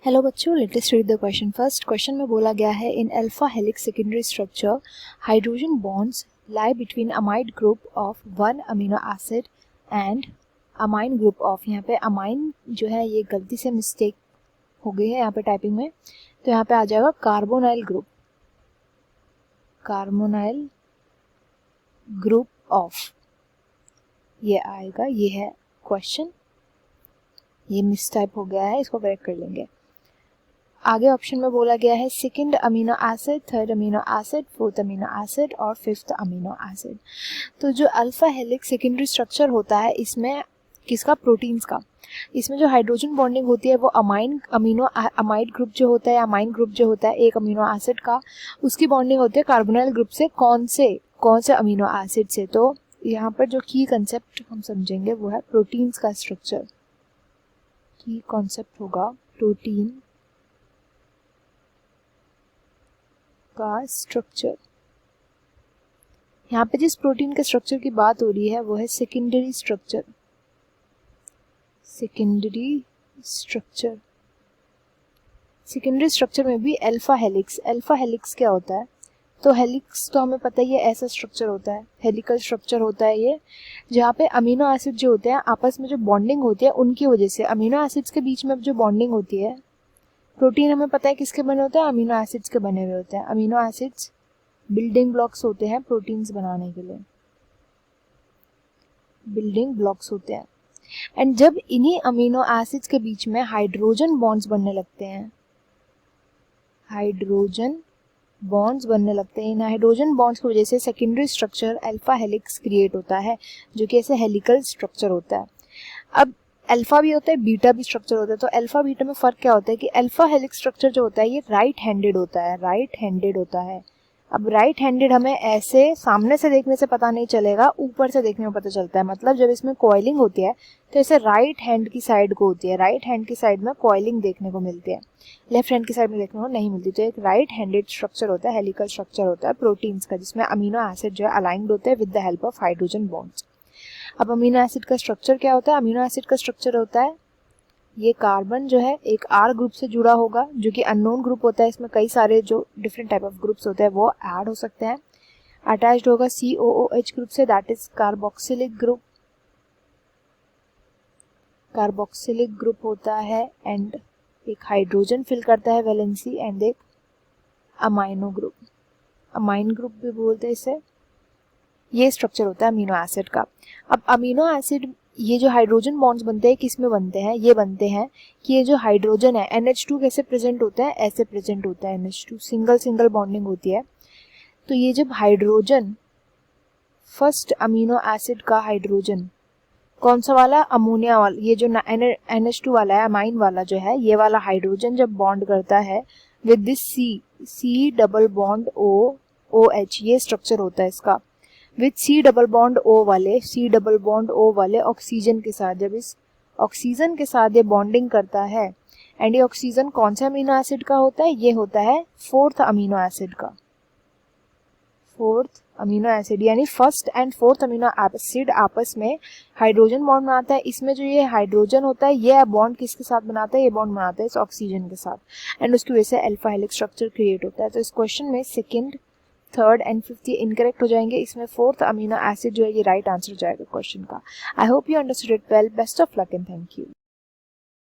Hello बच्चों, let us read the question. First question में बोला गया है in alpha helix secondary structure hydrogen bonds lie between amide group of one amino acid and amine group of, यहाँ पे amine जो है ये गलती से मिस्टेक हो गई है यहाँ पे टाइपिंग में, तो यहाँ पे आ जाएगा carbonyl group, carbonyl group of, ये आएगा। ये है क्वेश्चन, ये मिस टाइप हो गया है, इसको करेक्ट कर लेंगे। आगे ऑप्शन में बोला गया है second amino acid, third amino acid, fourth amino acid और फिफ्थ अमीनो एसिड। तो जो अल्फा हेलिक्स सेकेंडरी स्ट्रक्चर होता है इसमें किसका, प्रोटीन्स का, इसमें जो हाइड्रोजन बॉन्डिंग होती है वो अमाइड ग्रुप जो होता है, अमाइन ग्रुप जो होता है एक अमीनो एसिड का, उसकी बॉन्डिंग होती है कार्बोनाइल ग्रुप से। कौन से अमीनो एसिड से? तो यहाँ पर जो की कंसेप्ट हम समझेंगे वो है प्रोटीन्स का स्ट्रक्चर। की कॉन्सेप्ट होगा प्रोटीन का स्ट्रक्चर। यहाँ पे जिस प्रोटीन के स्ट्रक्चर की बात हो रही है वो है secondary structure. Secondary structure, secondary structure में भी अल्फा हेलिक्स। अल्फा हेलिक्स क्या होता है? तो हेलिक्स तो हमें पता ही है, ऐसा स्ट्रक्चर होता है, हेलिकल स्ट्रक्चर होता है ये, जहाँ पे अमीनो एसिड जो होते हैं आपस में जो बॉन्डिंग होती है उनकी वजह से, अमीनो एसिड्स के बीच में जो बॉन्डिंग होती है, प्रोटीन हमें पता है किसके बने होते हैं, अमीनो एसिड्स के बने हुए होते हैं। अमीनो एसिड्स बिल्डिंग ब्लॉक्स होते हैं प्रोटीन्स बनाने के लिए, बिल्डिंग ब्लॉक्स होते हैं। एंड जब इन्हीं अमीनो एसिड्स के बीच में हाइड्रोजन बॉन्ड्स बनने लगते हैं, हाइड्रोजन बॉन्ड्स बनने लगते हैं, इन हाइड्रोजन बॉन्ड्स की वजह से secondary structure alpha helix create होता है, जो कि ऐसे हेलिकल स्ट्रक्चर होता है। अब अल्फा भी होता है, बीटा भी स्ट्रक्चर होता है। तो अल्फा बीटा में फर्क क्या होता है कि अल्फा हेलिक्स स्ट्रक्चर जो होता है ये राइट हैंडेड होता है, राइट हैंडेड होता है। अब राइट हैंडेड हमें ऐसे सामने से देखने से पता नहीं चलेगा, ऊपर से देखने में पता चलता है। मतलब जब इसमें कॉइलिंग होती है तो ऐसे राइट हैंड की साइड को होती है, राइट हैंड की साइड में कॉइलिंग देखने को मिलती है, लेफ्ट हैंड की साइड में देखने को नहीं मिलती। तो एक राइट हैंडेड स्ट्रक्चर होता है, हेलिकल स्ट्रक्चर होता है प्रोटीन्स का, जिसमें अमीनो एसिड जो है अलाइंड होते हैं with the help of hydrogen bonds. अब अमीनो एसिड का स्ट्रक्चर क्या होता है? अमीनो एसिड का स्ट्रक्चर होता है, ये कार्बन जो है एक आर ग्रुप से जुड़ा होगा, जो कि अननोन ग्रुप होता है, इसमें कई सारे जो डिफरेंट टाइप ऑफ ग्रुप्स होते हैं वो ऐड हो सकते हैं। अटैच्ड होगा COOH ग्रुप से, that is carboxylic group, carboxylic group होता है। एंड एक हाइड्रोजन फिल करता है वैलेंसी, एंड एक अमाइनो ग्रुप, अमाइन ग्रुप भी बोलते हैं इसे। ये स्ट्रक्चर होता है अमीनो एसिड का। अब अमीनो एसिड, ये जो हाइड्रोजन बॉन्ड्स बनते हैं किस में बनते हैं? ये बनते हैं कि ये जो हाइड्रोजन है NH2 कैसे प्रेजेंट होता है, ऐसे प्रेजेंट होता है NH2, सिंगल सिंगल बॉन्डिंग होती है। तो ये जब हाइड्रोजन, फर्स्ट अमीनो एसिड का हाइड्रोजन कौन सा वाला, अमोनिया वाला, ये जो NH2 वाला है, अमाइन वाला जो है, ये वाला हाइड्रोजन जब बॉन्ड करता है with this C double bond OH, ये स्ट्रक्चर होता है इसका, with C double bond O वाले ऑक्सीजन के साथ। जब इस ऑक्सीजन के साथ ये बॉन्डिंग करता है, एंड ये ऑक्सीजन कौन से अमीनो एसिड का होता है? ये होता है फोर्थ अमीनो एसिड का, फोर्थ अमीनो एसिड, यानी first and fourth amino acid आपस में हाइड्रोजन बॉन्ड बनाता है। इसमें जो ये हाइड्रोजन होता है ये बॉन्ड किसके साथ बनाता है? ये बॉन्ड बनाता है इस ऑक्सीजन के साथ, एंड उसकी वजह से अल्फा हेलिक्स स्ट्रक्चर क्रिएट होता है। तो इस क्वेश्चन में सेकेंड, थर्ड एंड फिफ्थ ये इनकरेक्ट हो जाएंगे, इसमें फोर्थ अमीनो एसिड जो है ये राइट आंसर हो जाएगा क्वेश्चन का। I hope you understood it well. Best of luck and thank you.